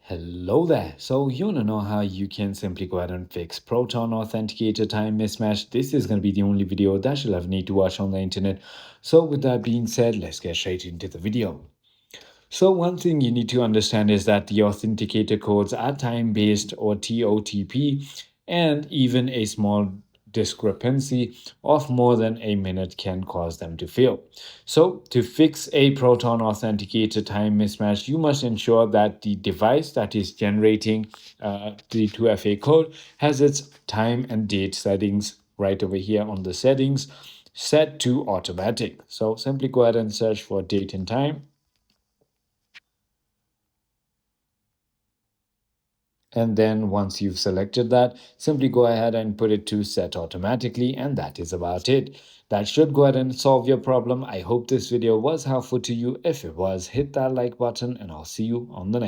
Hello there. So you want to know how you can simply go ahead and fix Proton Authenticator time mismatch. This is going to be the only video that you'll ever need to watch on the internet. So with that being said, let's get straight into the video. So one thing you need to understand is that the authenticator codes are time-based or TOTP, and even a small discrepancy of more than a minute can cause them to fail. So to fix a Proton Authenticator time mismatch, you must ensure that the device that is generating the 2FA code has its time and date settings right over here on the settings set to automatic. So simply go ahead and search for date and time. And then once you've selected that, simply go ahead and put it to set automatically, and that is about it. That should go ahead and solve your problem. I hope this video was helpful to you. If it was, hit that like button and I'll see you on the next.